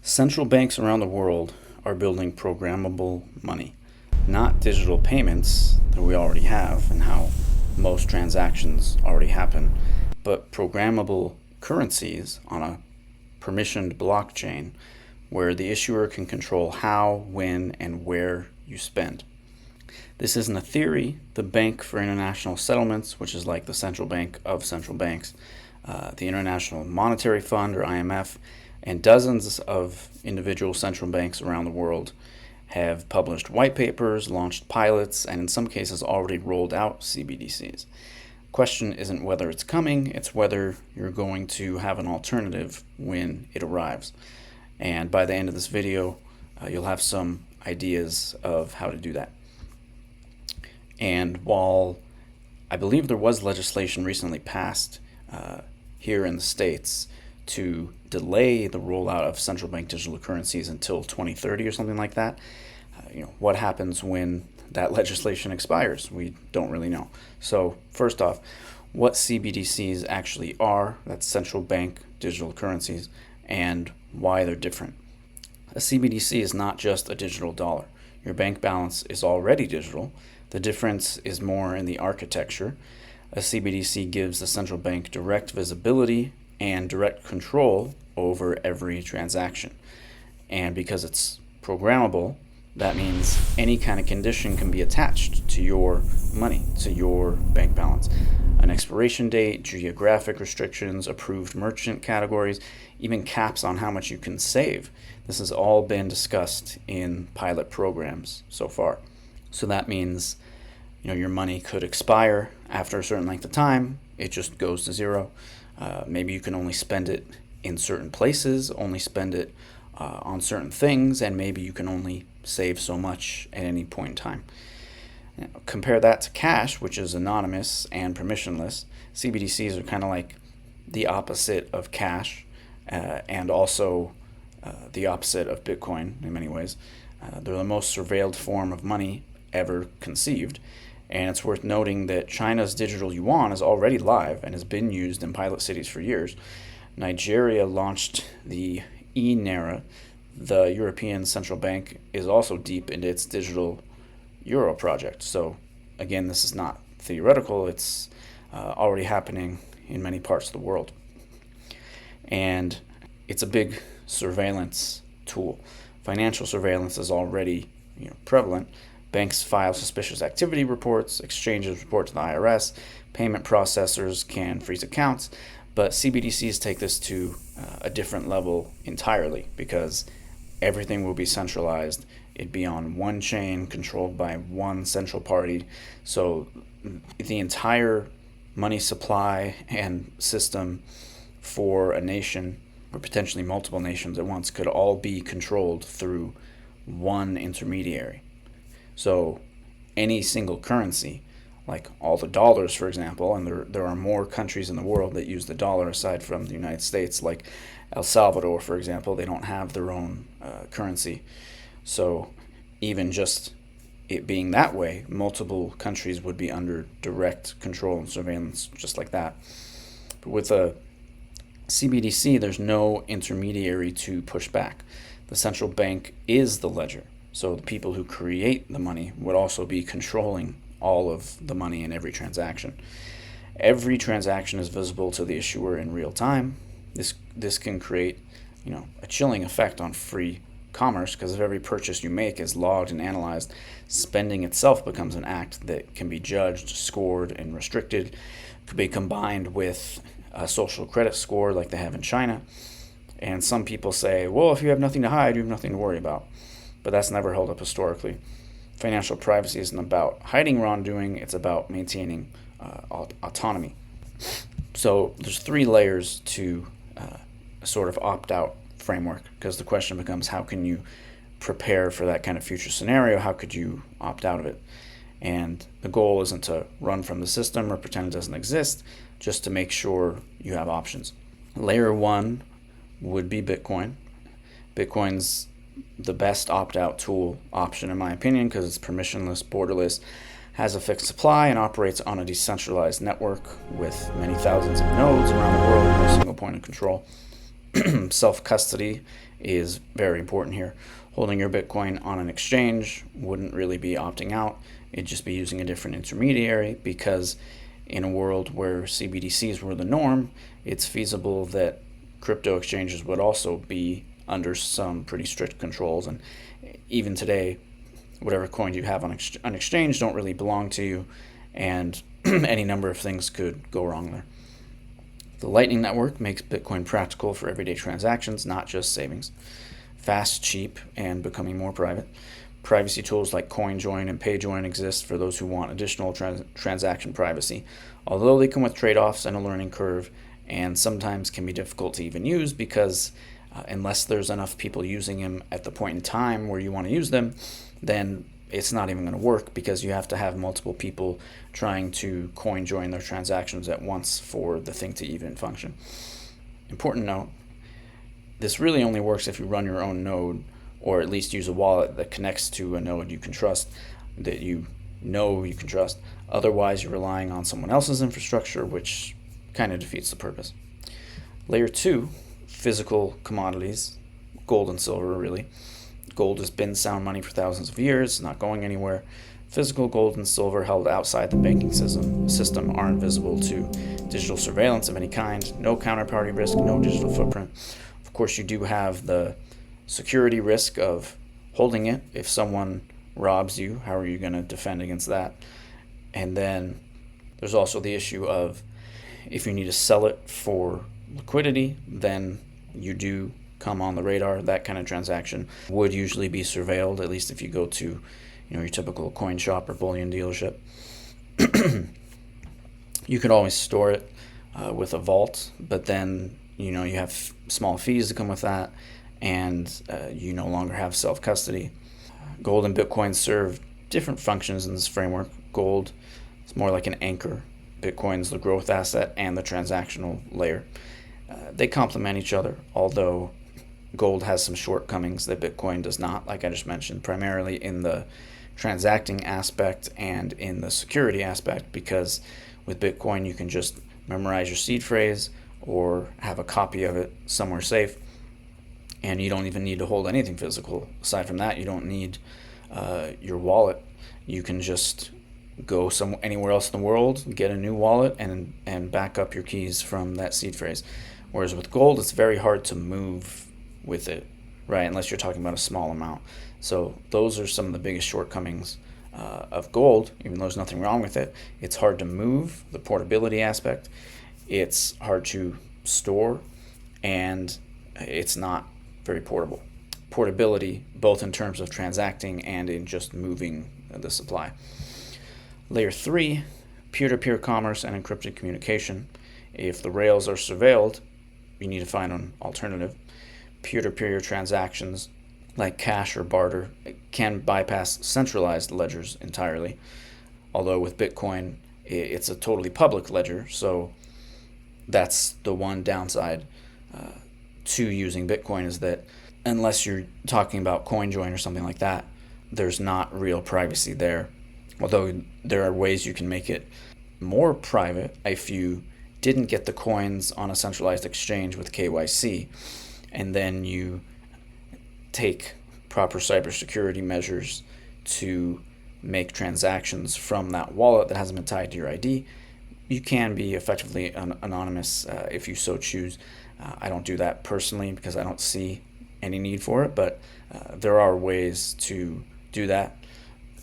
Central banks around the world are building programmable money, not digital payments that we already have and how most transactions already happen, but programmable currencies on a permissioned blockchain where the issuer can control how, when, and where you spend. This isn't a theory. The Bank for International Settlements, which is like the central bank of central banks, the International Monetary Fund, or IMF, and dozens of individual central banks around the world have published white papers, launched pilots, and in some cases already rolled out CBDCs. The question isn't whether it's coming, it's whether you're going to have an alternative when it arrives. And by the end of this video, you'll have some ideas of how to do that. And while I believe there was legislation recently passed here in the States to delay the rollout of central bank digital currencies until 2030 or something like that, what happens when that legislation expires? We don't really know. So first off, what CBDCs actually are, that's central bank digital currencies, and why they're different. A CBDC is not just a digital dollar. Your bank balance is already digital. The difference is more in the architecture. A CBDC gives the central bank direct visibility and direct control over every transaction. And because it's programmable, that means any kind of condition can be attached to your money, to your bank balance. An expiration date, geographic restrictions, approved merchant categories, even caps on how much you can save. This has all been discussed in pilot programs so far. So that means your money could expire after a certain length of time. It just goes to zero. Maybe you can only spend it in certain places, only spend it on certain things, and maybe you can only save so much at any point in time. Now, compare that to cash, which is anonymous and permissionless. CBDCs are kind of like the opposite of cash and also the opposite of Bitcoin in many ways. They're the most surveilled form of money ever conceived. And it's worth noting that China's digital yuan is already live and has been used in pilot cities for years. Nigeria launched the e-naira. The European Central Bank is also deep into its digital euro project. So again, this is not theoretical. It's already happening in many parts of the world. And it's a big surveillance tool. Financial surveillance is already prevalent. Banks file suspicious activity reports, exchanges report to the IRS, payment processors can freeze accounts, but CBDCs take this to a different level entirely because everything will be centralized. It'd be on one chain controlled by one central party. So the entire money supply and system for a nation, or potentially multiple nations at once, could all be controlled through one intermediary. So any single currency, like all the dollars, for example, and there are more countries in the world that use the dollar aside from the United States, like El Salvador, for example, they don't have their own currency. So even just it being that way, multiple countries would be under direct control and surveillance just like that. But with a CBDC, there's no intermediary to push back. The central bank is the ledger. So the people who create the money would also be controlling all of the money in every transaction. Every transaction is visible to the issuer in real time. This can create, a chilling effect on free commerce because if every purchase you make is logged and analyzed, spending itself becomes an act that can be judged, scored, and restricted. It could be combined with a social credit score like they have in China. And some people say, well, if you have nothing to hide, you have nothing to worry about. But that's never held up historically. Financial privacy isn't about hiding wrongdoing, it's about maintaining autonomy. So there's 3 layers to a sort of opt-out framework, because the question becomes, how can you prepare for that kind of future scenario? How could you opt out of it? And the goal isn't to run from the system or pretend it doesn't exist, just to make sure you have options. Layer 1 would be Bitcoin. Bitcoin's the best opt-out tool option in my opinion because it's permissionless, borderless, has a fixed supply, and operates on a decentralized network with many thousands of nodes around the world and no single point of control. Self-custody is very important here. Holding your Bitcoin on an exchange wouldn't really be opting out. It'd just be using a different intermediary, because in a world where CBDCs were the norm, it's feasible that crypto exchanges would also be under some pretty strict controls. And even today, whatever coins you have on exchange don't really belong to you, and any number of things could go wrong there. The Lightning Network makes Bitcoin practical for everyday transactions, not just savings. Fast, cheap, and becoming more private. Privacy tools like CoinJoin and PayJoin exist for those who want additional transaction privacy, although they come with trade-offs and a learning curve, and sometimes can be difficult to even use because unless there's enough people using them at the point in time where you want to use them, then it's not even going to work, because you have to have multiple people trying to coin join their transactions at once for the thing to even function. Important note, this really only works if you run your own node, or at least use a wallet that connects to a node you can trust, that you can trust. Otherwise, you're relying on someone else's infrastructure, which kind of defeats the purpose. Layer 2, physical commodities, gold and silver, really. Gold has been sound money for thousands of years, not going anywhere. Physical gold and silver held outside the banking system are invisible to digital surveillance of any kind. No counterparty risk, no digital footprint. Of course, you do have the security risk of holding it. If someone robs you, how are you going to defend against that? And then there's also the issue of if you need to sell it for liquidity, then you do come on the radar. That kind of transaction would usually be surveilled, at least if you go to your typical coin shop or bullion dealership. You could always store it with a vault, but then you have small fees that come with that, and you no longer have self-custody. Gold and Bitcoin serve different functions in this framework. Gold is more like an anchor. Bitcoin's the growth asset and the transactional layer. They complement each other, although gold has some shortcomings that Bitcoin does not, like I just mentioned, primarily in the transacting aspect and in the security aspect, because with Bitcoin you can just memorize your seed phrase or have a copy of it somewhere safe, and you don't even need to hold anything physical. Aside from that, you don't need your wallet. You can just go anywhere else in the world, get a new wallet, and back up your keys from that seed phrase. Whereas with gold, it's very hard to move with it, right? Unless you're talking about a small amount. So those are some of the biggest shortcomings of gold, even though there's nothing wrong with it. It's hard to move, the portability aspect. It's hard to store, and it's not very portable. Portability, both in terms of transacting and in just moving the supply. Layer 3, peer-to-peer commerce and encrypted communication. If the rails are surveilled, you need to find an alternative. Peer-to-peer transactions like cash or barter can bypass centralized ledgers entirely. Although with Bitcoin, it's a totally public ledger, so that's the one downside to using Bitcoin, is that unless you're talking about CoinJoin or something like that, there's not real privacy there. Although there are ways you can make it more private if you didn't get the coins on a centralized exchange with KYC, and then you take proper cybersecurity measures to make transactions from that wallet that hasn't been tied to your ID. You can be effectively anonymous if you so choose. I don't do that personally because I don't see any need for it, but there are ways to do that.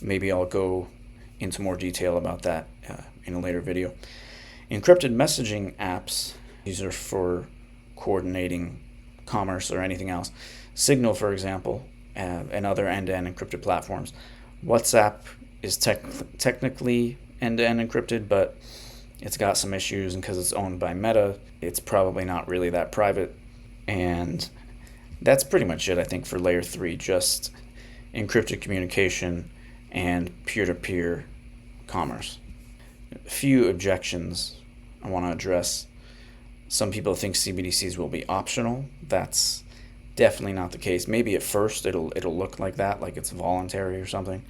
Maybe I'll go into more detail about that in a later video. Encrypted messaging apps, these are for coordinating commerce or anything else. Signal, for example, and other end-to-end encrypted platforms. WhatsApp is technically end-to-end encrypted, but it's got some issues, and because it's owned by Meta, it's probably not really that private. And that's pretty much it, I think, for layer 3, just encrypted communication and peer-to-peer commerce. A few objections I want to address. Some people think CBDCs will be optional. That's definitely not the case. Maybe at first it'll look like that, like it's voluntary or something.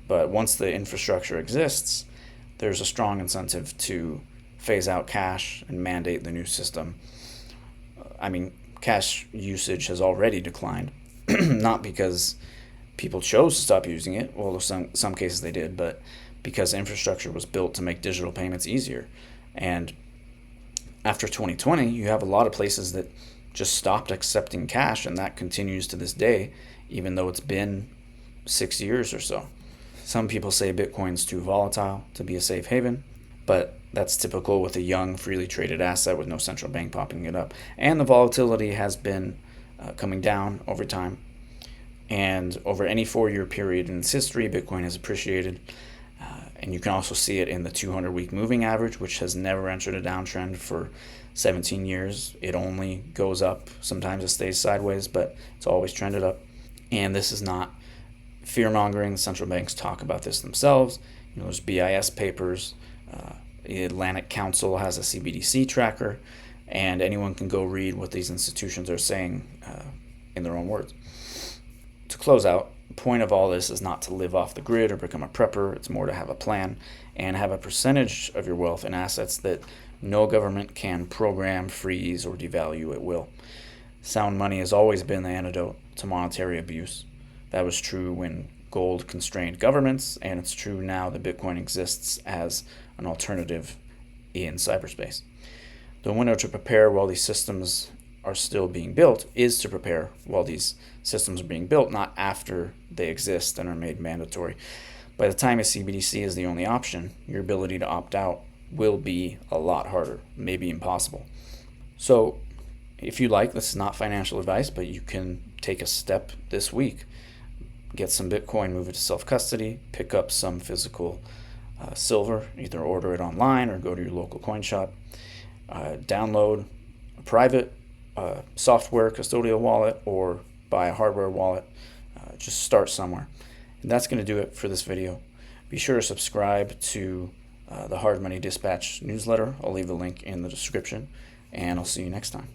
But once the infrastructure exists, there's a strong incentive to phase out cash and mandate the new system. I mean, cash usage has already declined, not because people chose to stop using it. Well, in some cases they did, but because infrastructure was built to make digital payments easier. And after 2020, you have a lot of places that just stopped accepting cash, and that continues to this day, even though it's been 6 years or so. Some people say Bitcoin's too volatile to be a safe haven, but that's typical with a young, freely traded asset with no central bank popping it up. And the volatility has been coming down over time. And over any 4-year period in its history, Bitcoin has appreciated. And you can also see it in the 200-week moving average, which has never entered a downtrend for 17 years. It only goes up. Sometimes it stays sideways, but it's always trended up. And this is not fear-mongering. Central banks talk about this themselves. There's BIS papers. The Atlantic Council has a CBDC tracker, and anyone can go read what these institutions are saying in their own words. To close out, the point of all this is not to live off the grid or become a prepper. It's more to have a plan and have a percentage of your wealth in assets that no government can program, freeze, or devalue at will. Sound money has always been the antidote to monetary abuse. That was true when gold constrained governments, and it's true now that Bitcoin exists as an alternative in cyberspace. The window to prepare while these systems are still being built is to prepare while these systems are being built, not after they exist and are made mandatory. By the time a CBDC is the only option, your ability to opt out will be a lot harder, maybe impossible. So if you like, this is not financial advice, but you can take a step this week. Get some Bitcoin, move it to self-custody, pick up some physical silver, either order it online or go to your local coin shop. Download a private software custodial wallet or buy a hardware wallet. Just start somewhere. And that's going to do it for this video. Be sure to subscribe to the Hard Money Dispatch newsletter. I'll leave the link in the description, and I'll see you next time.